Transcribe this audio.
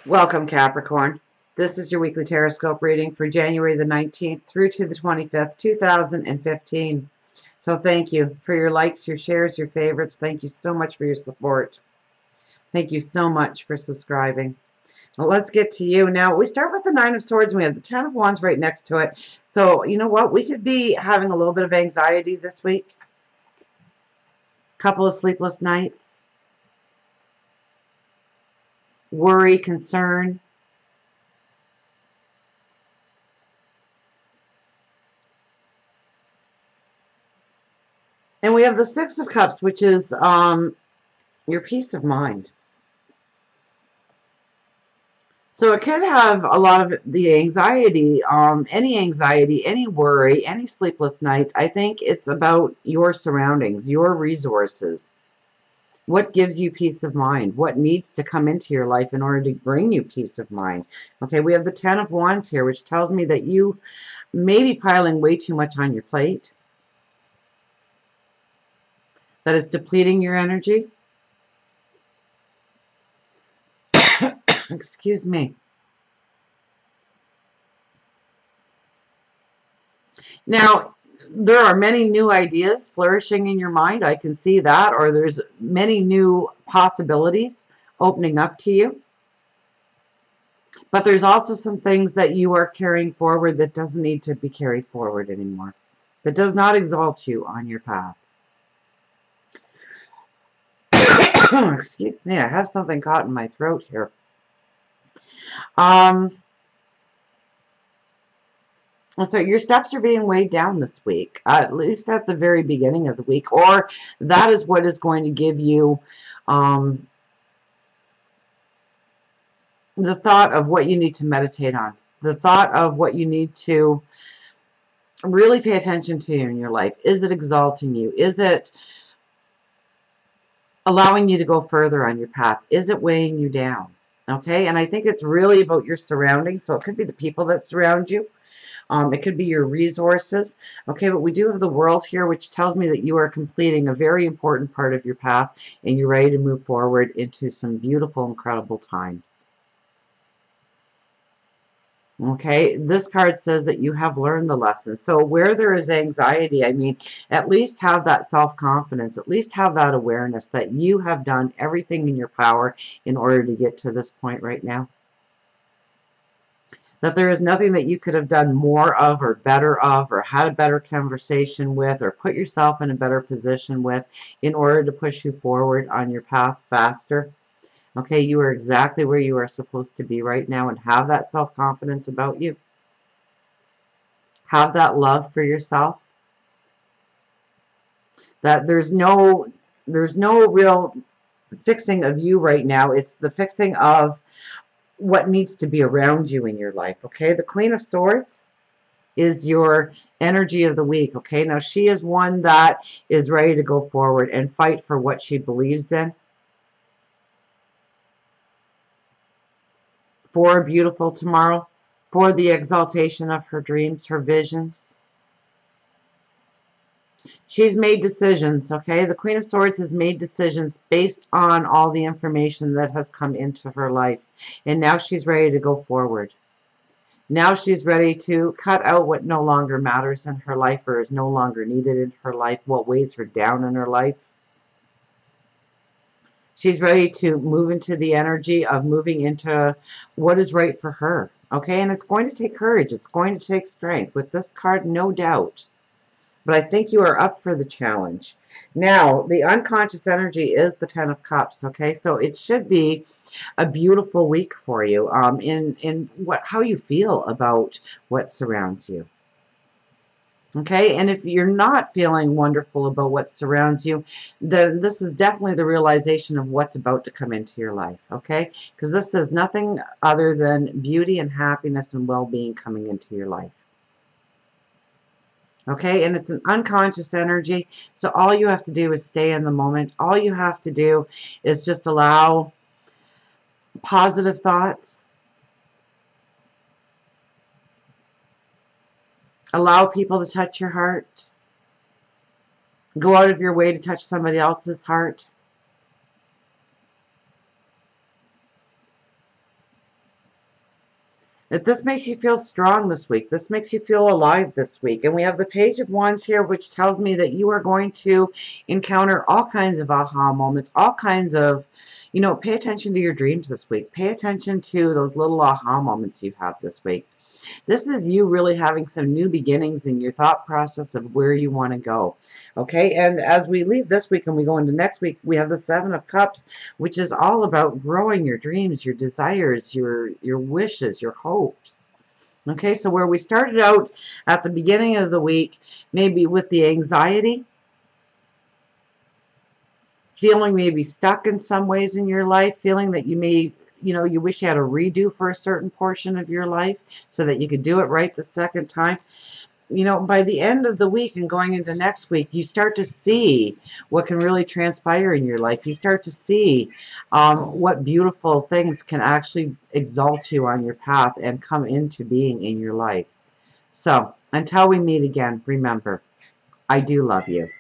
Welcome, Capricorn. This is your weekly Tarotscope reading for January the 19th through to the 25th, 2015. So thank you for your likes, your shares, your favorites. Thank you so much for your support. Thank you so much for subscribing. Well, let's get to you. Now, we start with the Nine of Swords, and we have the Ten of Wands right next to it. So, you know what? We could be having a little bit of anxiety this week. Couple of sleepless nights. Worry, concern. And we have the Six of Cups, which is your peace of mind. So it could have a lot of the anxiety, any worry, any sleepless nights. I think it's about your surroundings, your resources. What gives you peace of mind? What needs to come into your life in order to bring you peace of mind? Okay, we have the Ten of Wands here, which tells me that you may be piling way too much on your plate. That is depleting your energy. Excuse me. Now, there are many new ideas flourishing in your mind. I can see that. Or there's many new possibilities opening up to you. But there's also some things that you are carrying forward that doesn't need to be carried forward anymore. That does not exalt you on your path. Excuse me, I have something caught in my throat here. So your steps are being weighed down this week, at least at the very beginning of the week, or that is what is going to give you the thought of what you need to meditate on, the thought of what you need to really pay attention to in your life. Is it exalting you? Is it allowing you to go further on your path? Is it weighing you down? Okay, and I think it's really about your surroundings. So it could be the people that surround you. It could be your resources. Okay, but we do have the World here, which tells me that you are completing a very important part of your path and you're ready to move forward into some beautiful, incredible times. Okay, this card says that you have learned the lesson. So where there is anxiety, I mean, at least have that self-confidence, at least have that awareness that you have done everything in your power in order to get to this point right now. That there is nothing that you could have done more of or better of or had a better conversation with or put yourself in a better position with in order to push you forward on your path faster. Okay, you are exactly where you are supposed to be right now, and have that self-confidence about you. Have that love for yourself. That there's no real fixing of you right now. It's the fixing of what needs to be around you in your life. Okay, the Queen of Swords is your energy of the week. Okay, now she is one that is ready to go forward and fight for what she believes in, for a beautiful tomorrow, for the exaltation of her dreams, her visions. She's made decisions, okay? The Queen of Swords has made decisions based on all the information that has come into her life. And now she's ready to go forward. Now she's ready to cut out what no longer matters in her life or is no longer needed in her life, what weighs her down in her life. She's ready to move into the energy of moving into what is right for her, okay? And it's going to take courage. It's going to take strength. With this card, no doubt. But I think you are up for the challenge. Now, the unconscious energy is the Ten of Cups, okay? So it should be a beautiful week for you in how you feel about what surrounds you. Okay, and if you're not feeling wonderful about what surrounds you, then this is definitely the realization of what's about to come into your life, okay? Because this is nothing other than beauty and happiness and well-being coming into your life. Okay, and it's an unconscious energy, so all you have to do is stay in the moment. All you have to do is just allow positive thoughts. Allow people to touch your heart. Go out of your way to touch somebody else's heart. That this makes you feel strong this week. This makes you feel alive this week. And we have the Page of Wands here, which tells me that you are going to encounter all kinds of aha moments, all kinds of, you know, pay attention to your dreams this week. Pay attention to those little aha moments you have this week. This is you really having some new beginnings in your thought process of where you want to go. Okay, and as we leave this week and we go into next week, we have the Seven of Cups, which is all about growing your dreams, your desires, your wishes, your hopes. Okay, so where we started out at the beginning of the week, maybe with the anxiety, feeling maybe stuck in some ways in your life, feeling that you may, you know, you wish you had a redo for a certain portion of your life so that you could do it right the second time. You know, by the end of the week and going into next week, you start to see what can really transpire in your life. You start to see what beautiful things can actually exalt you on your path and come into being in your life. So, until we meet again, remember, I do love you.